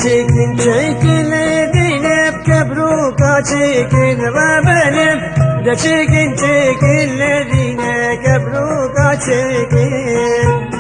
çekin çekildiğine kebruka çekin ve benim de çekin çekildiğine kebruka çekin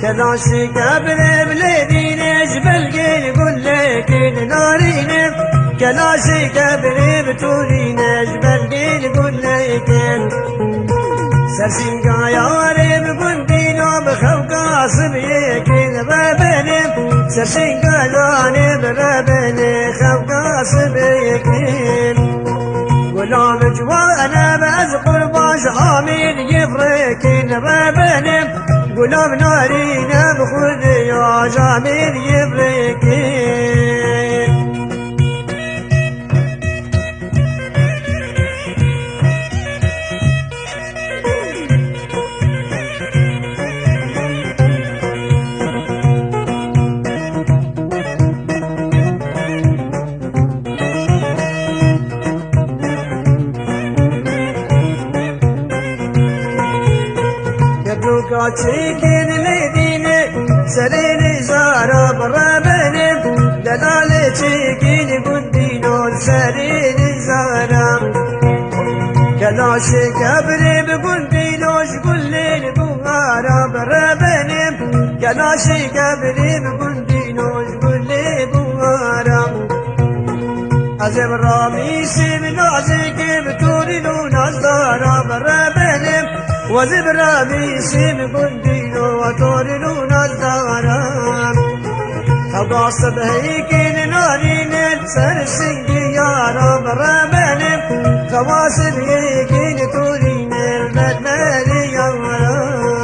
Telaşı kebrevlediğine jbelgin gullekin narine Telaşı kebrevtuline jbelgin gullekin Sersin gayarım gundino bخوقا صبيكين بابنم سرسين قلانم بابني خوقا صبيكين غلام جوانا باز قرباش عامل يفركين بابنم غلام نارينا بخذ يا جامل يفركين çekin medine serini zara benim delale çekin gundinol serini zara kelaşı kabrim gundinoş gullin buhara benim kelaşı kabrim gundinoş gullin buhara azem ramisim nazikim turinu nazdara benim وزبرا بيسم قندينو وطورنون الزغرام خباصب هيكين نارين سرسنجي يا رب ربنم خواصب هيكين تورين المدمالي يا رب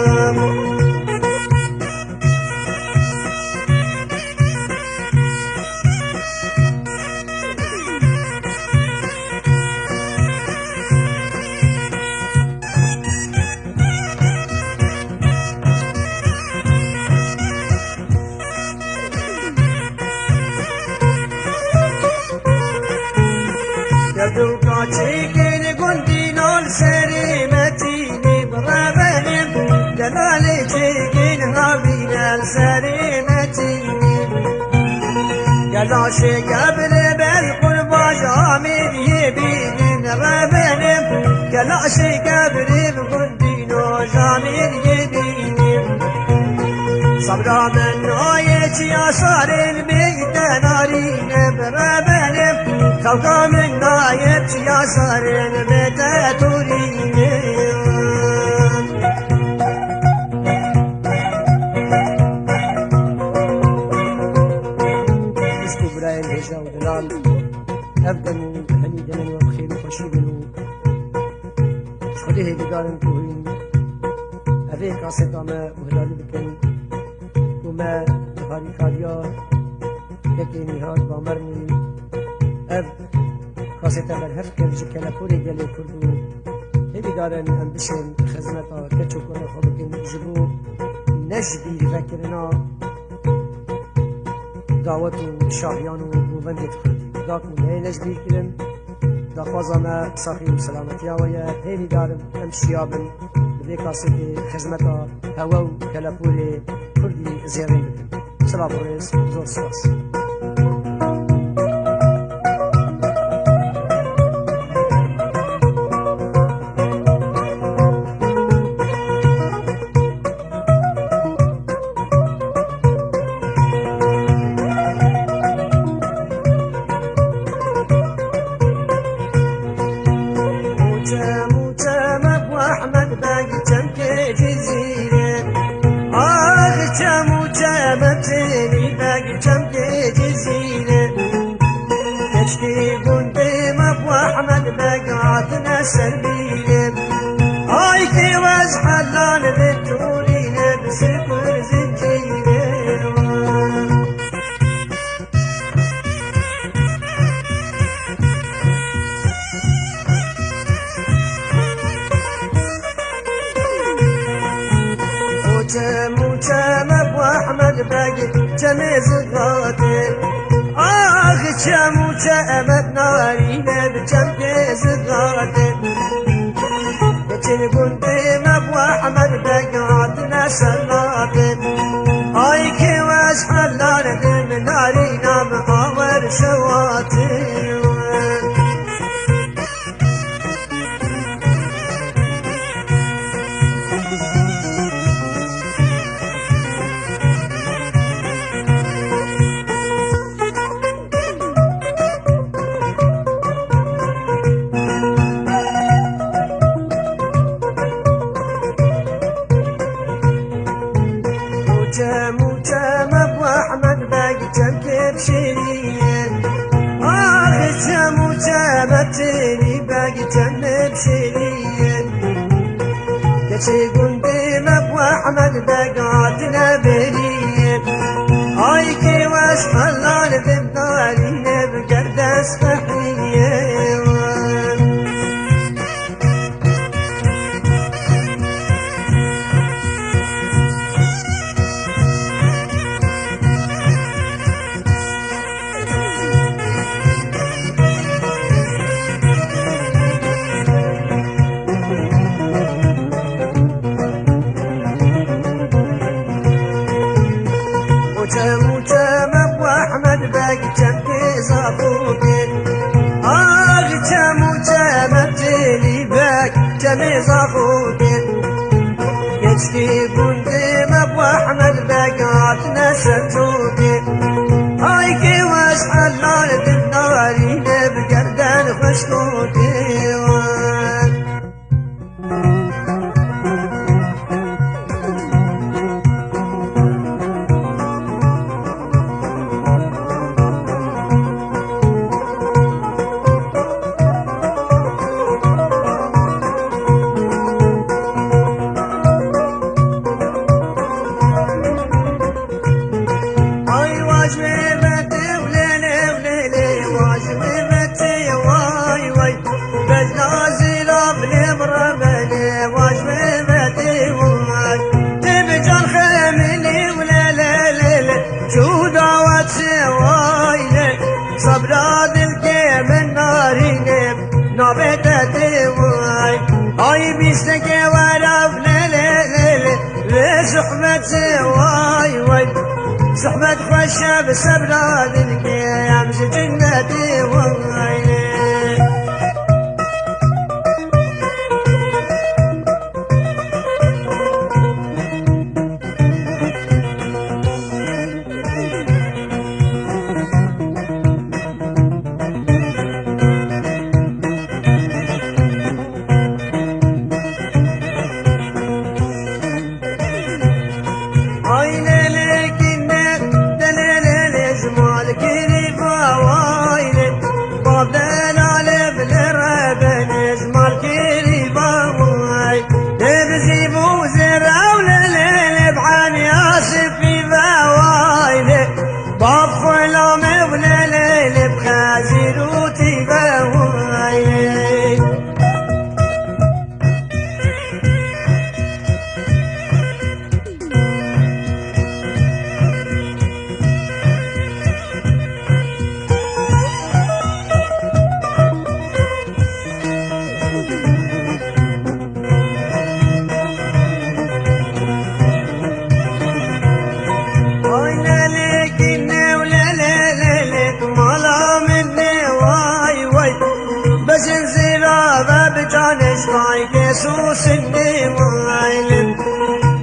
Yaduka çekin gundinol serimetini benim Delale çekin havinel serimetini Galaşı gabre bel kurbaş amir yebinin benim Galaşı gabre gundinol amir yebinim Sabramın ayeti yaşarın meyden arine benim Kavgamın ayeti yaşarın meyden turine Üskü buraya heja ve delal Evdenu henidenu ve bkhir khoşibenu Şhadi hedigarın tuhin Eve kasetame uhlali bikin Kume harikariya Peki nihar bamarni Ev kaseteler her kerci kelapuri gele kurdu Hedigarın endişen khizmeta keçukuna khabukin jibu Nejdi vekirina دعوت شاهیان و بوندت خردی داک منه نجدی کرن دخوازم صحیح و سلامتی آویه هیلی دارم ام شیابن به کاسی خدمتا هوا و کلاپوری کردی زیرین بکن سلام ریز زور سپاس سربيلم هاي كي وازحلان بالتورين بسكر زنجيلم وجم ابو احمد باقي جميز الغاتل آخ شمو شامت نارينا بجنبيز الغاتل بجن قنديم ابو احمد بقعدنا سلاطل هاي كي واش حلال من نارينا كشي قندي مبو أحمد بقاتنا بريد هاي كي واسم الله لبناري بقرد اسفحيه وكم ابو احمد باقي كم زافوكي كم ابتلي باقي كم زافوكي يشكي قندم ابو احمد باقات نسرتوكي هاي كي واسحل لالد الناري بقردان خشكوكي صبراد الكيم النارين نابت دواي هاي بيستك ورف ليلي صحبة واي واي صحبة خشب صبراد الكيم سجنة دواي يسوس النوايل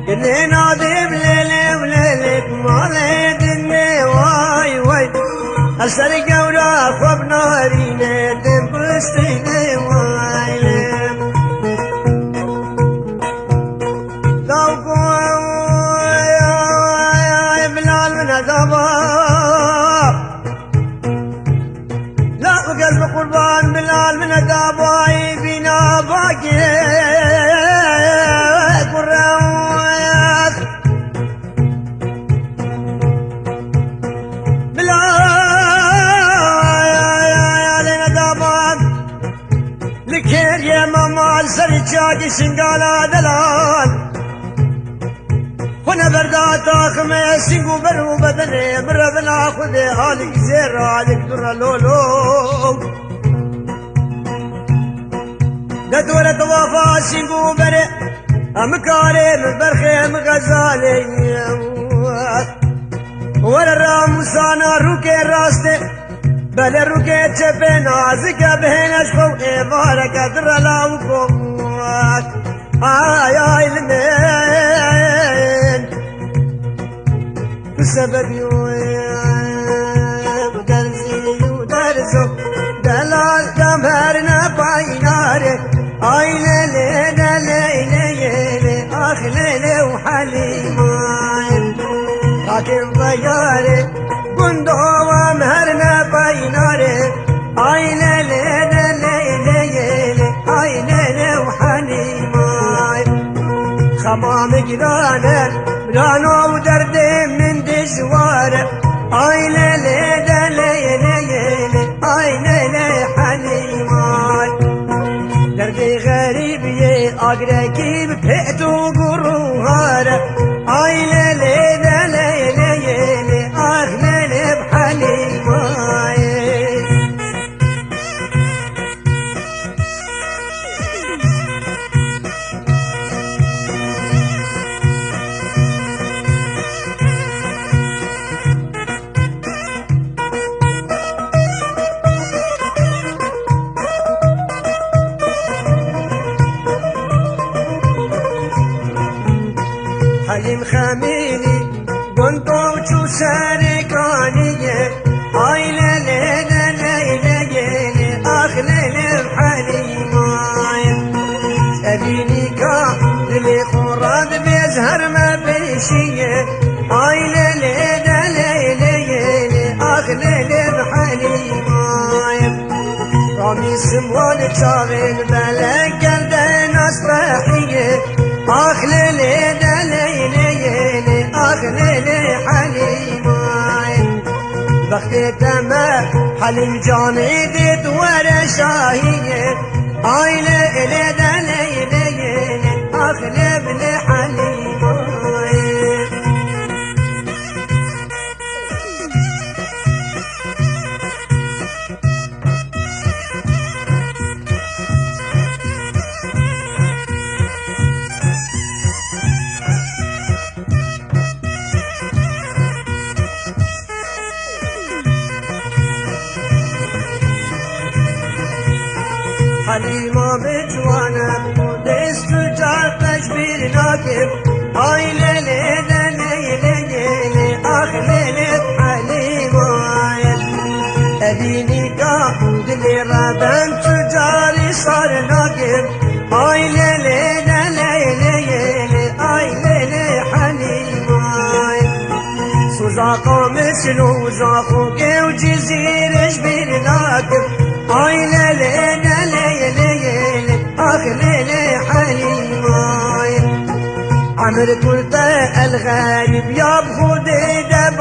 اللي نادم ليلي وليلك مالد النواي واي السرقة وراك بناري ندم بستي نوايل لو يا بلال من الدباب لا قلب قربان بلال من الدباب بنا باقي سرچاقي سنقالا دلال هنا بردات آخمي سنقو برو بدني مربنا خذي هالك زير هالك در لولو ددورة توافا سنقو بري امكاري من برخي مغزالي ورا راموسانا روكي راستي بل روكي چپه نازکه بهنش خو بارک در لاوکو آی آی لنین بسبب درزی درزو دلال دمرنا بایناره آی لیلی لیلی آخ لیلی و حلیمان لكن ضياري قندوة مهرنا بايناري عين ليلة ليلة ليلة عين ليلة وحني ماي ويرانه ملانا ودرد من دجواره آي ليلي ليلي ليلي آي ليلي حليمان دردي غريب يه أقرأكي ببهدو قروهاره آي ليلي ليلي ليلي آخ ليلي بحليمان حليم خميلي قنطو شو سارقانية آي ليلي ليلي ليلي آخ ليلي بحليمان أبيني كا للي خراد بيزهر ما بيشية آي ليلي ليلي ليلي آخ ليلي بحليمان رامي سموان تشاغل بلك قلدين أصبحية آخ ليلي ليلي ليلي آخ ليلي حليمان بختي تما حليم جاني ديت ورا شاهية آي ليلي ليلي ليلي آخ ليلي حليمان حليمة بجوانا ودست جعتش بالناكب آي ليلي ليلي ليلي آخ ليلي حليمة أديني قاعد اللي رابن تجاري صار ناكب آي ليلي ليلي ليلي آي ليلي حليمة سوزاقو مثلو زاقو كيو جزيرش بالناكب آي ليلي ليلي ليلي آخ ليلي حليمان عمر قلت الغريب يا بخودي دب